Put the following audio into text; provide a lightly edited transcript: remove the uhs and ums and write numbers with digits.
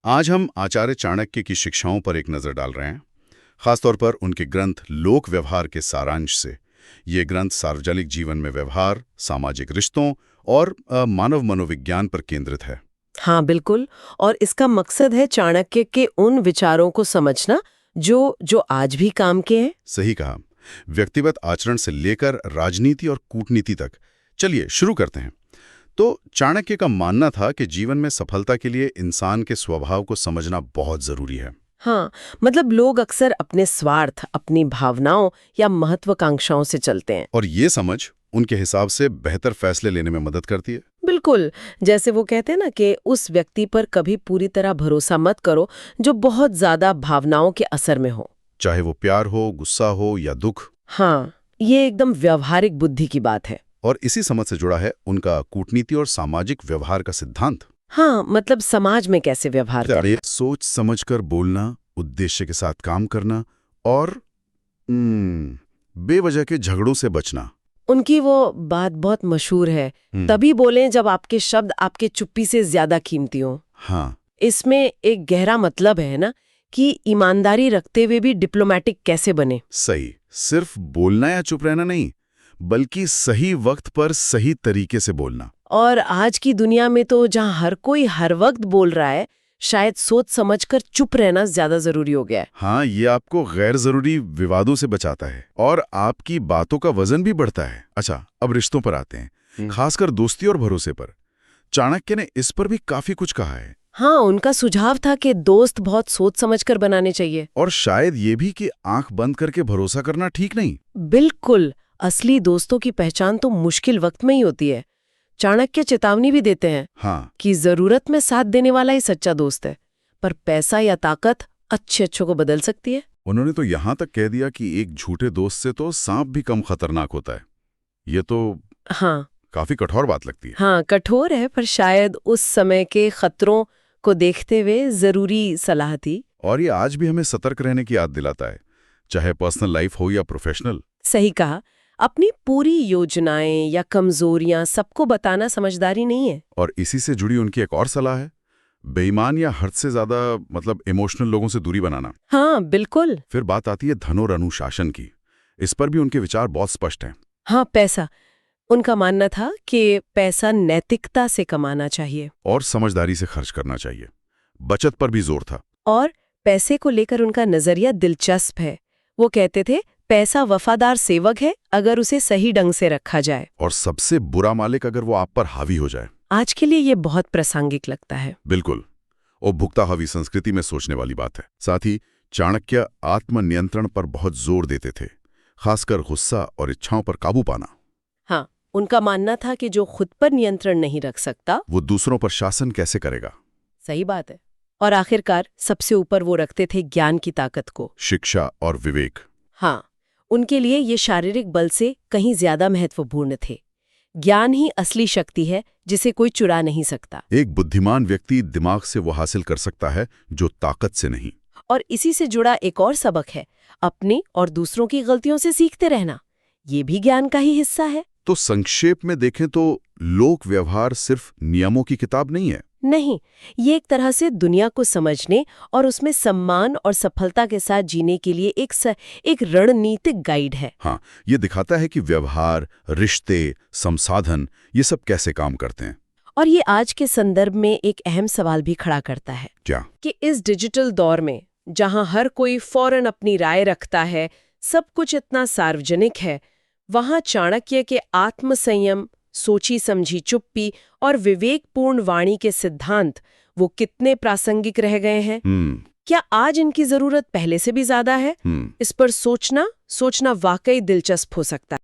आज हम आचार्य चाणक्य की शिक्षाओं पर एक नज़र डाल रहे हैं, खासतौर पर उनके ग्रंथ लोक व्यवहार के सारांश से। ये ग्रंथ सार्वजनिक जीवन में व्यवहार, सामाजिक रिश्तों और मानव मनोविज्ञान पर केंद्रित है। हाँ बिल्कुल। और इसका मकसद है चाणक्य के उन विचारों को समझना जो जो आज भी काम के हैं। सही कहा। व्यक्तिगत आचरण से लेकर राजनीति और कूटनीति तक। चलिए शुरू करते हैं। तो चाणक्य का मानना था कि जीवन में सफलता के लिए इंसान के स्वभाव को समझना बहुत जरूरी है। हाँ, मतलब लोग अक्सर अपने स्वार्थ, अपनी भावनाओं या महत्वाकांक्षाओं से चलते हैं। और ये समझ उनके हिसाब से बेहतर फैसले लेने में मदद करती है। बिल्कुल। जैसे वो कहते हैं ना कि उस व्यक्ति पर कभी पूरी तरह भरोसा मत करो जो बहुत ज्यादा भावनाओं के असर में हो। चाहे वो प्यार हो, गुस्सा हो या दुख। हाँ, ये एकदम व्यवहारिक बुद्धि की बात है। और इसी समझ से जुड़ा है उनका कूटनीति और सामाजिक व्यवहार का सिद्धांत। हाँ, मतलब समाज में कैसे व्यवहार करें। सोच समझकर बोलना, उद्देश्य के साथ काम करना और बेवजह के झगड़ों से बचना। उनकी वो बात बहुत मशहूर है, तभी बोलें जब आपके शब्द आपके चुप्पी से ज्यादा कीमती हो। हाँ, इसमें एक गहरा मतलब है ना कि ईमानदारी रखते हुए भी डिप्लोमेटिक कैसे बने। सही। सिर्फ बोलना या चुप रहना नहीं, बल्कि सही वक्त पर सही तरीके से बोलना। और आज की दुनिया में तो जहाँ हर कोई हर वक्त बोल रहा है, शायद सोच समझकर चुप रहना ज्यादा जरूरी हो गया है। हाँ, ये आपको गैर जरूरी विवादों से बचाता है और आपकी बातों का वजन भी बढ़ता है। अच्छा, अब रिश्तों पर आते हैं, खासकर दोस्ती और भरोसे पर। चाणक्य ने इस पर भी काफी कुछ कहा है। हाँ, उनका सुझाव था कि दोस्त बहुत सोच समझकर बनाने चाहिए। और शायद ये भी कि आंख बंद करके भरोसा करना ठीक नहीं। बिल्कुल। असली दोस्तों की पहचान तो मुश्किल वक्त में ही होती है। चाणक्य चेतावनी भी देते हैं कि जरूरत में साथ देने वाला ही सच्चा दोस्त है, पर पैसा या ताकत अच्छे को बदल सकती है। उन्होंने तो यहाँ तक कह दिया कि एक झूठे दोस्त से तो सांप भी कम खतरनाक होता है। ये तो हाँ, काफी कठोर बात लगती है। हाँ, कठोर है, पर शायद उस समय के खतरों को देखते हुए जरूरी सलाह थी। और ये आज भी हमें सतर्क रहने की याद दिलाता है, चाहे पर्सनल लाइफ हो या प्रोफेशनल। सही कहा। अपनी पूरी योजनाएं या कमजोरियां सबको बताना समझदारी नहीं है। और इसी से जुड़ी उनकी एक और सलाह है, बेईमान या हद से ज्यादा इमोशनल लोगों से दूरी बनाना। हाँ बिल्कुल। फिर बात आती है धन और अनुशासन की। इस पर भी उनके विचार बहुत स्पष्ट हैं। हाँ, पैसा। उनका मानना था कि पैसा नैतिकता से कमाना चाहिए और समझदारी से खर्च करना चाहिए। बचत पर भी जोर था। और पैसे को लेकर उनका नजरिया दिलचस्प है। वो कहते थे पैसा वफादार सेवक है अगर उसे सही ढंग से रखा जाए, और सबसे बुरा मालिक अगर वो आप पर हावी हो जाए। आज के लिए ये बहुत प्रासंगिक लगता है। बिल्कुल। उपभोक्ता हावी संस्कृति में सोचने वाली बात है। साथ ही चाणक्य आत्मनियंत्रण पर बहुत जोर देते थे, खासकर गुस्सा और इच्छाओं पर काबू पाना। हाँ, उनका मानना था कि जो खुद पर नियंत्रण नहीं रख सकता वो दूसरों पर शासन कैसे करेगा। सही बात है। और आखिरकार सबसे ऊपर वो रखते थे ज्ञान की ताकत को, शिक्षा और विवेक। हाँ, उनके लिए ये शारीरिक बल से कहीं ज्यादा महत्वपूर्ण थे। ज्ञान ही असली शक्ति है जिसे कोई चुरा नहीं सकता। एक बुद्धिमान व्यक्ति दिमाग से वो हासिल कर सकता है जो ताकत से नहीं। और इसी से जुड़ा एक और सबक है, अपनी और दूसरों की गलतियों से सीखते रहना। ये भी ज्ञान का ही हिस्सा है। तो संक्षेप में देखें तो लोक व्यवहार सिर्फ नियमों की किताब नहीं है। नहीं, ये एक तरह से दुनिया को समझने और उसमें सम्मान और सफलता के साथ जीने के लिए एक रणनीतिक गाइड है। हाँ, ये दिखाता है कि व्यवहार, रिश्ते, संसाधन, ये सब कैसे काम करते हैं। और ये आज के संदर्भ में एक अहम सवाल भी खड़ा करता है। क्या? कि इस डिजिटल दौर में जहां हर कोई फौरन अपनी राय रखता है, सब कुछ इतना सार्वजनिक है, वहां चाणक्य के आत्मसंयम, सोची समझी चुप्पी और विवेकपूर्ण वाणी के सिद्धांत वो कितने प्रासंगिक रह गए हैं। क्या आज इनकी जरूरत पहले से भी ज्यादा है? इस पर सोचना वाकई दिलचस्प हो सकता है।